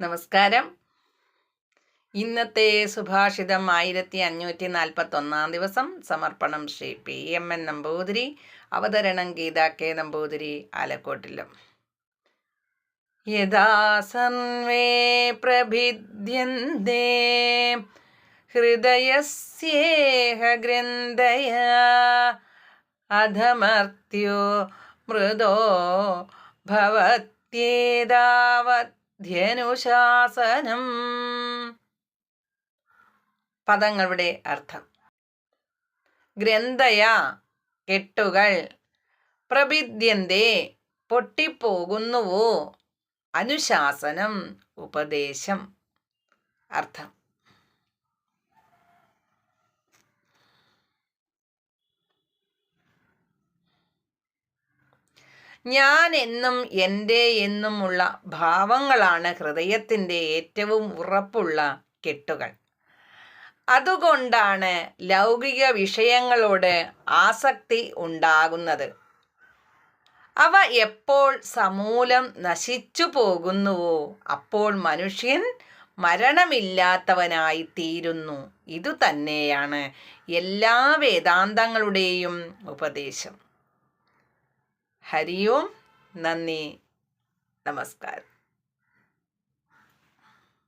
നമസ്കാരം. ഇന്നത്തെ സുഭാഷിതം 1541 ദിവസം. സമർപ്പണം ശ്രീ PMN നമ്പൂതിരി. അവതരണം ഗീത കെ നമ്പൂതിരി, ആലക്കോട്ടിലും. യഥാ സർവേ പ്രഭിദ്യന്തേ ഹൃദയസ്യേഹ ഗ്രന്ഥയ അധമർത്യോ മൃദോ ഭവത്യേതാവത് ധ്യനുശാസനം. പദങ്ങളുടെ അർത്ഥം: ഗ്രന്ഥയ കെട്ടുകൾ, പ്രഭിദ്യന്തേ പൊട്ടിപ്പോകുന്നുവോ, അനുശാസനം ഉപദേശം. അർത്ഥം: ഞാൻ എന്നും എൻ്റെ എന്നുമുള്ള ഭാവങ്ങളാണ് ഹൃദയത്തിൻ്റെ ഏറ്റവും ഉറപ്പുള്ള കെട്ടുകൾ. അതുകൊണ്ടാണ് ലൗകിക വിഷയങ്ങളോട് ആസക്തി ഉണ്ടാകുന്നത്. അവ എപ്പോൾ സമൂലം നശിച്ചു പോകുന്നുവോ അപ്പോൾ മനുഷ്യൻ മരണമില്ലാത്തവനായി തീരുന്നു. ഇതുതന്നെയാണ് എല്ലാ വേദാന്തങ്ങളുടെയും ഉപദേശം. ഹരി ഓം. നന്ദി, നമസ്കാരം.